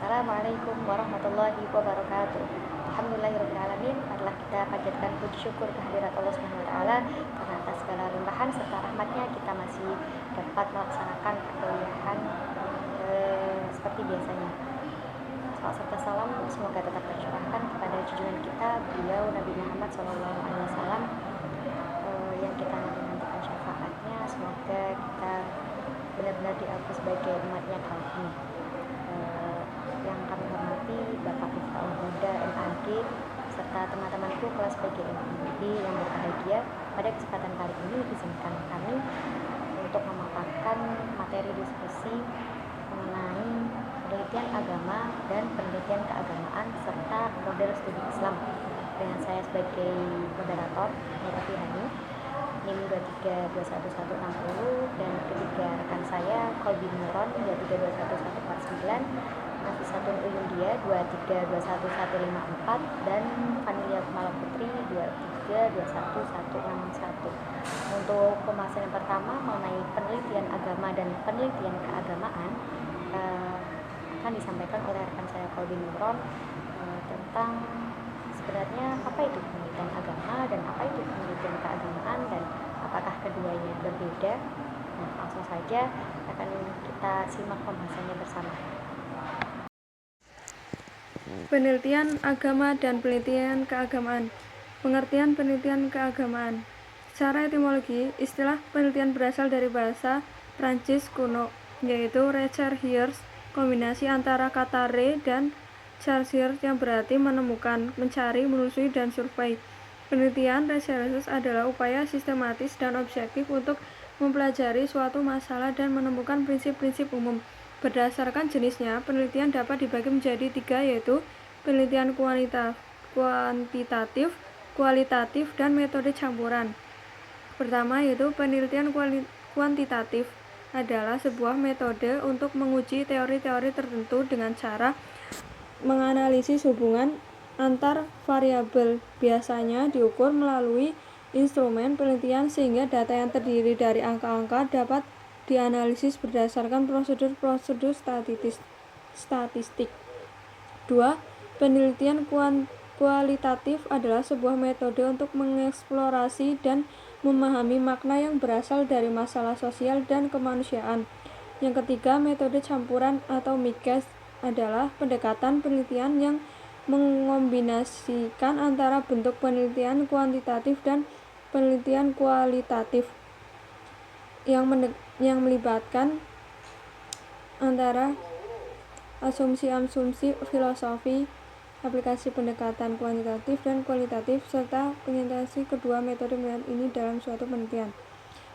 Assalamualaikum warahmatullahi wabarakatuh. Alhamdulillahirrahmanirrahim. Marilah kita panjatkan puji syukur kehadirat Allah Subhanahu wa taala karena atas segala limpahan serta rahmatnya kita masih dapat melaksanakan perkuliahan seperti biasanya. Salawat serta salam semoga tetap tercurahkan kepada junjungan kita beliau Nabi Muhammad SAW yang kita nantikan syafaatnya. Semoga kita benar-benar diakui sebagai umatnya kali ini. Yang kami hormati Bapak Miftahul Huda MAG serta teman-temanku kelas PGMI yang berbahagia. Pada kesempatan kali ini izinkan kami untuk memaparkan materi diskusi mengenai penelitian agama dan penelitian keagamaan serta model studi Islam dengan saya sebagai moderator Nurati Hani NIM 2321160 dan ketiga rekan saya Kolbi Nuron 2321149, Nafisatun Uyundia 2321154 dan Vanilia Kumala Putri 2321161. Untuk pembahasan yang pertama mengenai penelitian agama dan penelitian keagamaan akan disampaikan oleh rekan saya Kolbi Nuron tentang sebenarnya apa itu penelitian agama dan apa itu penelitian keagamaan dan apakah keduanya berbeda. Nah, langsung saja akan kita simak pembahasannya bersama. Penelitian agama dan penelitian keagamaan. Pengertian penelitian keagamaan. Secara etimologi, istilah penelitian berasal dari bahasa Prancis kuno, yaitu recherches, kombinasi antara kata re dan chercher yang berarti menemukan, mencari, menelusuri, dan survei. Penelitian recherches adalah upaya sistematis dan objektif untuk mempelajari suatu masalah dan menemukan prinsip-prinsip umum. Berdasarkan jenisnya, penelitian dapat dibagi menjadi tiga, yaitu penelitian kuantitatif, kualitatif, dan metode campuran. Pertama, yaitu penelitian kuantitatif adalah sebuah metode untuk menguji teori-teori tertentu dengan cara menganalisis hubungan antar variabel. Biasanya diukur melalui instrumen penelitian sehingga data yang terdiri dari angka-angka dapat dianalisis berdasarkan prosedur-prosedur statistik. 2. Penelitian kualitatif adalah sebuah metode untuk mengeksplorasi dan memahami makna yang berasal dari masalah sosial dan kemanusiaan. Yang ketiga, metode campuran atau mixed adalah pendekatan penelitian yang mengombinasikan antara bentuk penelitian kuantitatif dan penelitian kualitatif yang melibatkan antara asumsi-asumsi filosofi, aplikasi pendekatan kuantitatif dan kualitatif, serta pengintegrasi kedua metode ini dalam suatu penelitian.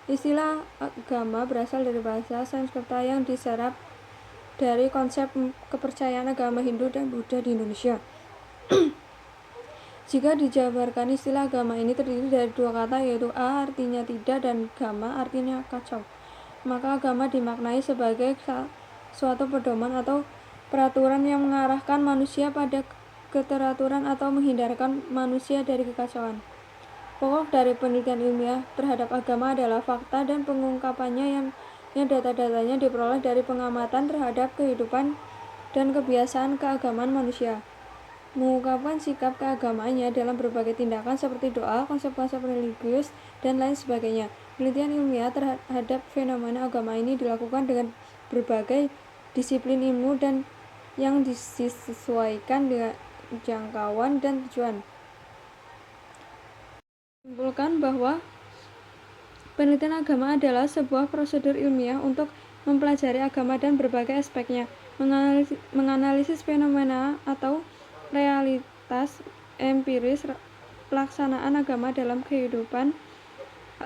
Istilah agama berasal dari bahasa Sanskerta yang diserap dari konsep kepercayaan agama Hindu dan Buddha di Indonesia. Jika dijabarkan, istilah agama ini terdiri dari dua kata, yaitu a artinya tidak dan gama artinya kacau. Maka agama dimaknai sebagai suatu pedoman atau peraturan yang mengarahkan manusia pada keteraturan atau menghindarkan manusia dari kekacauan. Pokok dari penelitian ilmiah terhadap agama adalah fakta dan pengungkapannya yang data-datanya diperoleh dari pengamatan terhadap kehidupan dan kebiasaan keagamaan manusia. Mengungkapkan sikap keagamaannya dalam berbagai tindakan seperti doa, konsep-konsep religius, dan lain sebagainya. Penelitian ilmiah terhadap fenomena agama ini dilakukan dengan berbagai disiplin ilmu dan yang disesuaikan dengan jangkauan dan tujuan. Simpulkan bahwa penelitian agama adalah sebuah prosedur ilmiah untuk mempelajari agama dan berbagai aspeknya, menganalisis fenomena atau realitas empiris pelaksanaan agama dalam kehidupan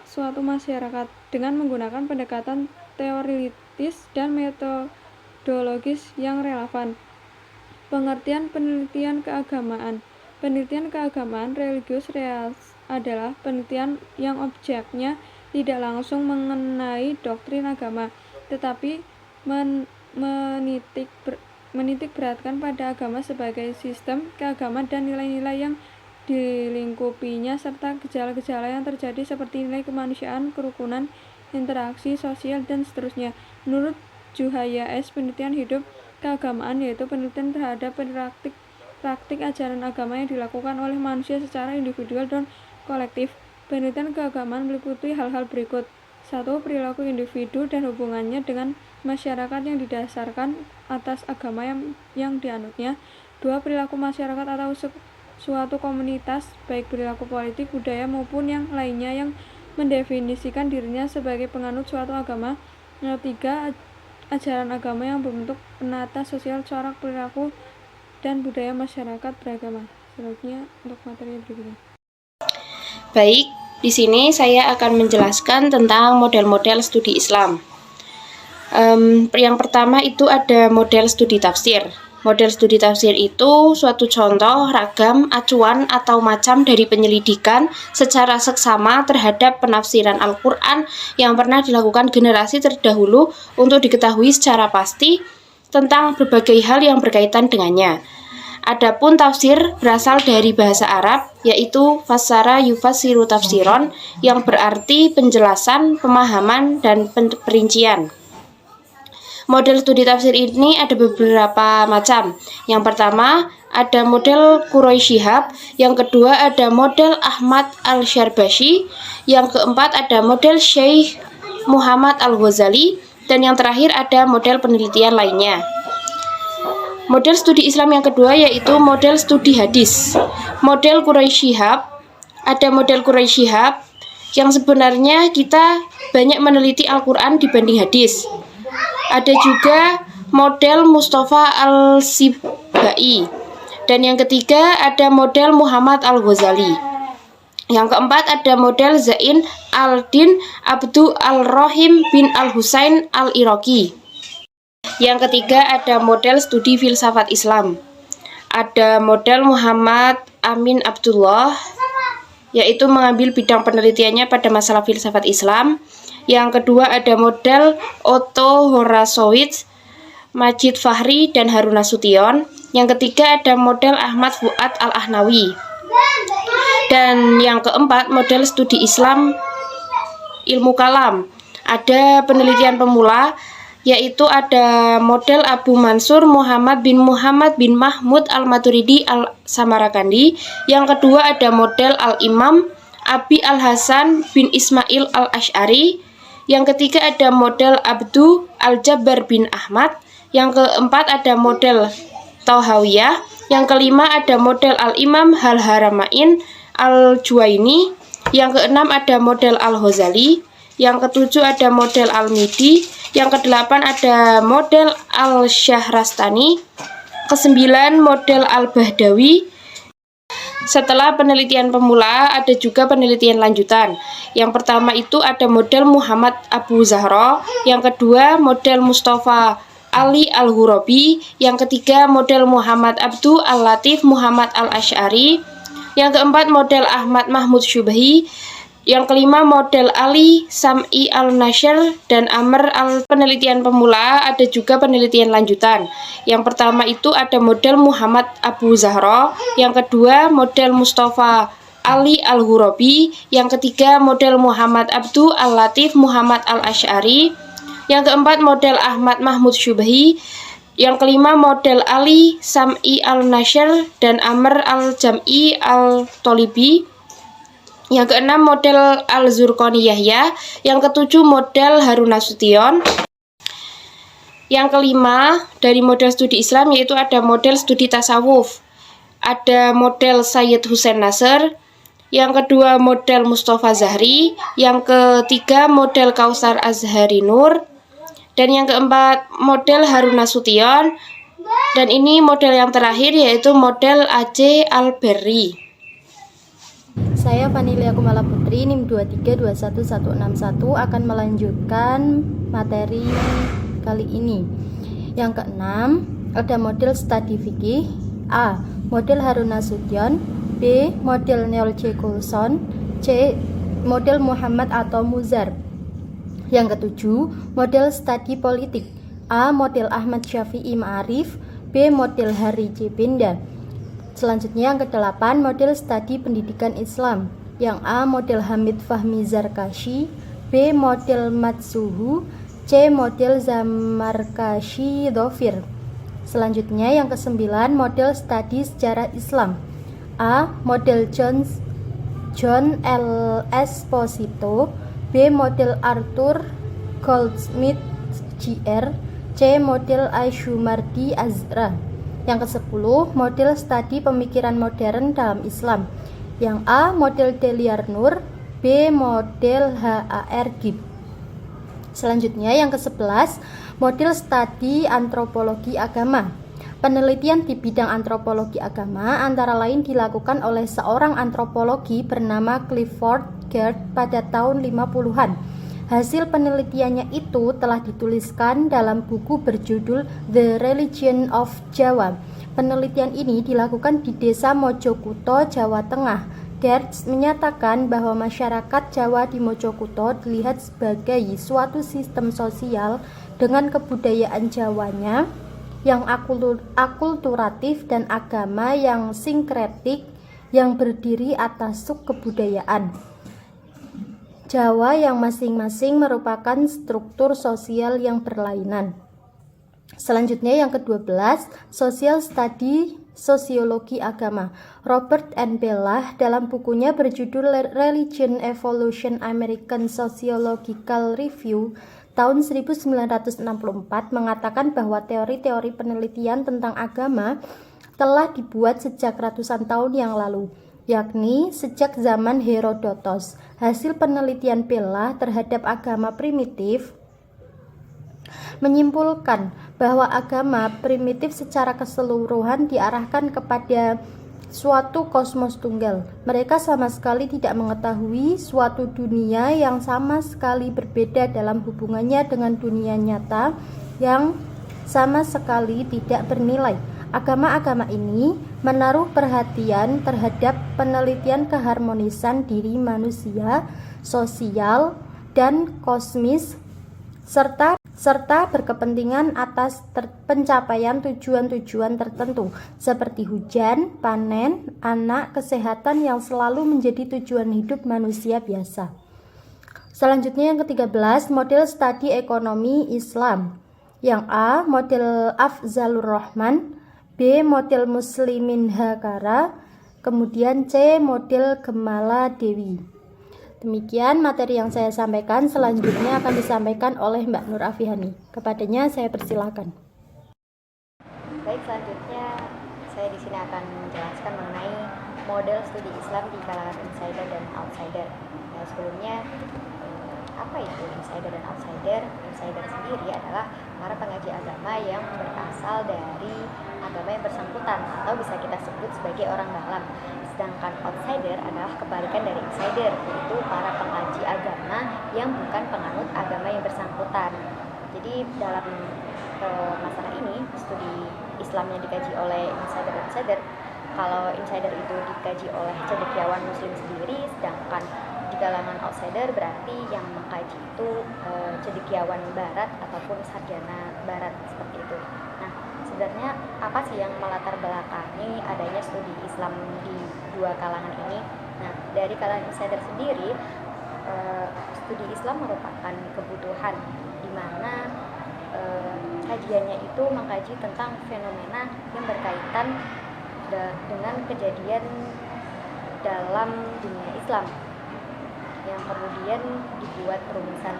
suatu masyarakat dengan menggunakan pendekatan teoritis dan metodologis yang relevan. Pengertian penelitian keagamaan. Penelitian keagamaan religius adalah penelitian yang objeknya tidak langsung mengenai doktrin agama, tetapi menitik beratkan pada agama sebagai sistem keagamaan dan nilai-nilai yang dilingkupinya serta gejala-gejala yang terjadi seperti nilai kemanusiaan, kerukunan, interaksi sosial, dan seterusnya. Menurut Juhaya S. Penelitian hidup keagamaan, yaitu penelitian terhadap praktik ajaran agama yang dilakukan oleh manusia secara individual dan kolektif. Penelitian keagamaan meliputi hal-hal berikut. 1. Perilaku individu dan hubungannya dengan masyarakat yang didasarkan atas agama yang dianutnya. 2. Perilaku masyarakat atau suatu komunitas, baik perilaku politik, budaya maupun yang lainnya yang mendefinisikan dirinya sebagai penganut suatu agama. 3. Ajaran agama yang berbentuk penata sosial, corak perilaku dan budaya masyarakat beragama. Selanjutnya untuk materi berikutnya. Baik, di sini saya akan menjelaskan tentang model-model studi Islam. Yang pertama itu ada model studi tafsir. Model studi tafsir itu suatu contoh, ragam, acuan, atau macam dari penyelidikan secara seksama terhadap penafsiran Al-Quran yang pernah dilakukan generasi terdahulu untuk diketahui secara pasti tentang berbagai hal yang berkaitan dengannya. Adapun tafsir berasal dari bahasa Arab, yaitu fassara yufassiru tafsiron, yang berarti penjelasan, pemahaman, dan perincian. Model studi tafsir ini ada beberapa macam. Yang pertama, ada model Quraisy Shihab. Yang kedua, ada model Ahmad Al-Syarbashi. Yang keempat, ada model Syekh Muhammad Al-Ghazali. Dan yang terakhir, ada model penelitian lainnya. Model studi Islam yang kedua yaitu model studi hadis. Model Quraisy Shihab, ada model Quraisy Shihab yang sebenarnya kita banyak meneliti Al-Quran dibanding hadis. Ada juga model Mustafa Al-Sibai. Dan yang ketiga ada model Muhammad Al-Ghazali. Yang keempat ada model Zain Al-Din Abdu Al-Rahim bin Al-Husain Al-Iraqi. Yang ketiga ada model studi filsafat Islam. Ada model Muhammad Amin Abdullah, yaitu mengambil bidang penelitiannya pada masalah filsafat Islam. Yang kedua ada model Otto Horasowitz, Majid Fahri, dan Harun Nasution. Yang ketiga ada model Ahmad Fuad Al-Ahnawi. Dan yang keempat model studi Islam ilmu kalam. Ada penelitian pemula, yaitu ada model Abu Mansur Muhammad bin Mahmud Al-Maturidi Al-Samarakandi. Yang kedua ada model Al-Imam Abi Al-Hasan bin Ismail Al-Ash'ari. Yang ketiga ada model Abdu Al-Jabbar bin Ahmad. Yang keempat ada model Tauhawiyah. Yang kelima ada model Al-Imam Al-Haramain Al-Juwaini. Yang keenam ada model Al-Ghazali. Yang ketujuh ada model Al-Midi. Yang kedelapan ada model Al-Syahrastani. Kesembilan model Al-Bahdawi. Setelah penelitian pemula ada juga penelitian lanjutan. Yang pertama itu ada model Muhammad Abu Zahra. Yang kedua model Mustafa Ali Al-Hurabi. Yang ketiga model Muhammad Abdu Al-Latif Muhammad Al-Ash'ari. Yang keempat model Ahmad Mahmud Syubhi. Yang kelima model Ali Sam'i Al-Nashr dan Amr Penelitian pemula ada juga penelitian lanjutan. Yang pertama itu ada model Muhammad Abu Zahra. Yang kedua model Mustafa Ali Al-Hurabi. Yang ketiga model Muhammad Abdu Al-Latif Muhammad Al-Ash'ari. Yang keempat model Ahmad Mahmud Syubhi. Yang kelima model Ali Sam'i Al-Nashr dan Amr Al-Jam'i Al-Tolibi. Yang keenam model Al-Zurqani Yahya. Yang ketujuh model Harun Nasution. Yang kelima dari model studi Islam yaitu ada model studi tasawuf. Ada model Sayyid Hussein Nasr. Yang kedua model Mustafa Zahri. Yang ketiga model Kausar Azhari Nur. Dan yang keempat model Harun Nasution. Dan ini model yang terakhir yaitu model Aceh Al-Berri. Saya Vanilia Kumala Putri, NIM 2321161 akan melanjutkan materi kali ini. Yang keenam, ada model studi fikih. A. Model Harun Nasution. B. Model Neil J. Coulson. C. Model Muhammad atau Muzar. Yang ketujuh, model studi politik. A. Model Ahmad Syafi'i Ma'arif. B. Model Hari J. Benda. Selanjutnya yang kedelapan, model studi pendidikan Islam. Yang A model Hamid Fahmi Zarkashi, B model Matsuhu, C model Zamarkashi Dhofir. Selanjutnya yang ke-9, model studi sejarah Islam. A. Model John L. Esposito. B. Model Arthur Goldsmith Jr. C. Model Aishumardi Azra. Yang ke-10, model studi pemikiran modern dalam Islam. Yang A. Model Deliar Nur. B. Model H.A.R. Gibb. Selanjutnya yang ke-11, model studi antropologi agama. Penelitian di bidang antropologi agama antara lain dilakukan oleh seorang antropologi bernama Clifford Geertz pada tahun 50-an. Hasil penelitiannya itu telah dituliskan dalam buku berjudul The Religion of Jawa. Penelitian ini dilakukan di Desa Mojokuto, Jawa Tengah. Geertz menyatakan bahwa masyarakat Jawa di Mojokuto dilihat sebagai suatu sistem sosial dengan kebudayaan Jawanya yang akulturatif dan agama yang sinkretik yang berdiri atas subkebudayaan Jawa yang masing-masing merupakan struktur sosial yang berlainan. Selanjutnya yang ke-12, Social Study Sosiologi Agama. Robert N. Bellah dalam bukunya berjudul Religion Evolution American Sociological Review tahun 1964 mengatakan bahwa teori-teori penelitian tentang agama telah dibuat sejak ratusan tahun yang lalu, yakni sejak zaman Herodotos. Hasil penelitian Bellah terhadap agama primitif menyimpulkan bahwa agama primitif secara keseluruhan diarahkan kepada suatu kosmos tunggal. Mereka sama sekali tidak mengetahui suatu dunia yang sama sekali berbeda dalam hubungannya dengan dunia nyata yang sama sekali tidak bernilai. Agama-agama ini menaruh perhatian terhadap penelitian keharmonisan diri manusia, sosial, dan kosmis, serta berkepentingan atas pencapaian tujuan-tujuan tertentu seperti hujan, panen, anak, kesehatan yang selalu menjadi tujuan hidup manusia biasa. Selanjutnya yang ke-13, model studi ekonomi Islam. Yang A, model Afzalur Rahman. B, model Muslimin Hakara. Kemudian C, model Gemala Dewi. Demikian materi yang saya sampaikan. Selanjutnya akan disampaikan oleh Mbak Nur Afihani. Kepadanya saya persilakan. Baik, selanjutnya saya di sini akan menjelaskan mengenai model studi Islam di kalangan insider dan outsider. Nah, sebelumnya apa itu insider dan outsider? Insider sendiri adalah para pengaji agama yang berasal dari agama yang bersangkutan atau bisa kita sebut sebagai orang dalam. Sedangkan outsider adalah kebalikan dari insider, yaitu para pengaji agama yang bukan penganut agama yang bersangkutan. Jadi dalam masalah ini, studi Islam yang dikaji oleh insider dan outsider, kalau insider itu dikaji oleh cendekiawan muslim sendiri, sedangkan di kalangan outsider berarti yang mengkaji itu cendekiawan barat ataupun sarjana barat, seperti itu. Nah, sebenarnya apa sih yang melatar belakangi adanya studi Islam di dua kalangan ini? Nah, dari kalangan insider sendiri, studi Islam merupakan kebutuhan di mana kajiannya itu mengkaji tentang fenomena yang berkaitan dengan kejadian dalam dunia Islam yang kemudian dibuat rumusan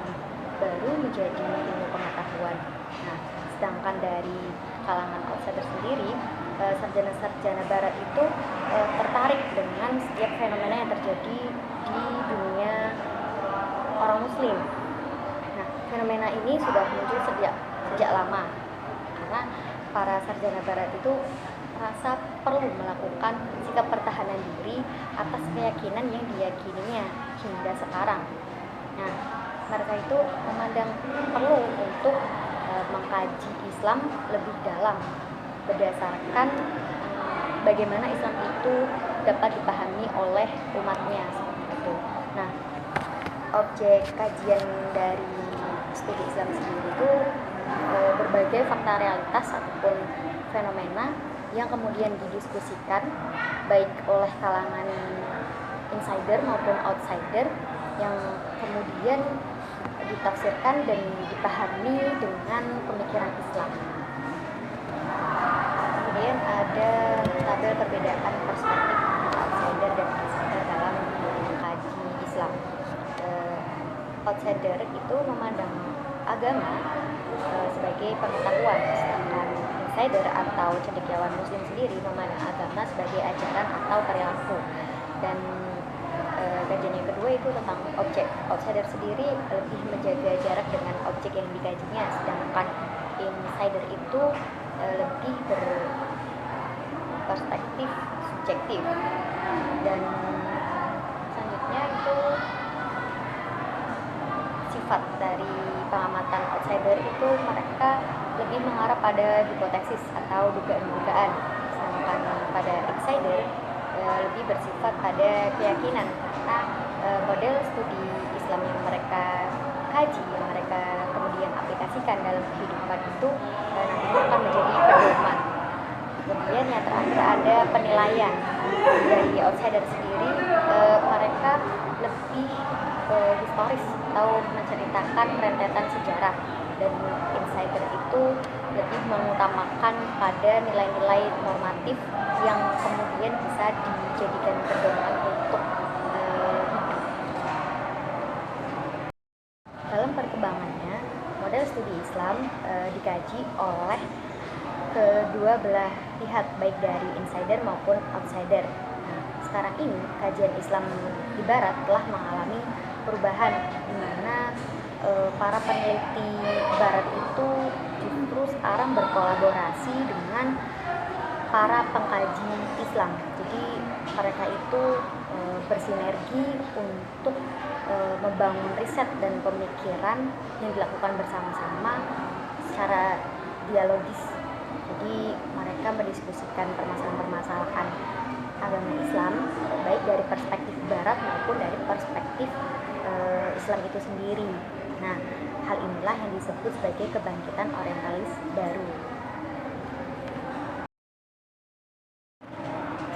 baru menjadi ilmu pengetahuan. Nah, sedangkan dari kalangan outsider sendiri, sarjana-sarjana barat itu tertarik dengan setiap fenomena yang terjadi di dunia orang muslim. Nah, fenomena ini sudah muncul sejak lama, karena para sarjana barat itu merasa perlu melakukan sikap pertahanan diri atas keyakinan yang diyakininya hingga sekarang. Nah, mereka itu memandang perlu untuk mengkaji Islam lebih dalam berdasarkan bagaimana Islam itu dapat dipahami oleh umatnya, seperti itu. Nah, objek kajian dari studi Islam sendiri itu berbagai fakta realitas ataupun fenomena yang kemudian didiskusikan baik oleh kalangan insider maupun outsider yang kemudian ditafsirkan dan dipahami dengan pemikiran Islam. perbedaan perspektif outsider dan insider dalam mengkaji Islam. Outsider itu memandang agama sebagai pengetahuan, sedangkan insider atau cendekiawan muslim sendiri memandang agama sebagai ajaran atau perilaku. Dan kajian yang kedua itu tentang objek. Outsider sendiri lebih menjaga jarak dengan objek yang dikajinya, sedangkan insider itu lebih berperspektif subjektif. Dan selanjutnya itu sifat dari pengamatan outsider itu mereka lebih mengarah pada hipotesis atau dugaan-dugaan, sedangkan pada insider lebih bersifat pada keyakinan, karena model studi Islam yang mereka kaji, yang mereka kemudian aplikasikan dalam kehidupan itu nantinya akan menjadi pedoman. Kemudian yang terakhir ada penilaian dari outsider sendiri, mereka lebih historis atau menceritakan rentetan sejarah, dan insider itu lebih mengutamakan pada nilai-nilai normatif yang kemudian bisa dijadikan pedoman untuk hidup. Dalam perkembangannya, model studi Islam dikaji oleh kedua belah pihak, baik dari insider maupun outsider. Nah, sekarang ini kajian Islam di Barat telah mengalami perubahan, di mana para peneliti Barat itu justru sekarang berkolaborasi dengan para pengkaji Islam. Jadi mereka itu bersinergi untuk membangun riset dan pemikiran yang dilakukan bersama-sama secara dialogis. Jadi mereka mendiskusikan permasalahan-permasalahan agama Islam baik dari perspektif Barat maupun dari perspektif Islam itu sendiri. Nah, hal inilah yang disebut sebagai kebangkitan orientalis baru.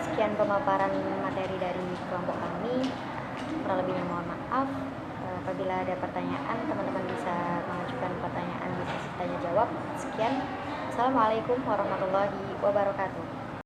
Sekian pemaparan materi dari kelompok kami. Kurang lebihnya mohon maaf. Apabila ada pertanyaan, teman-teman bisa mengajukan pertanyaan di sesi tanya jawab. Sekian. Assalamualaikum warahmatullahi wabarakatuh.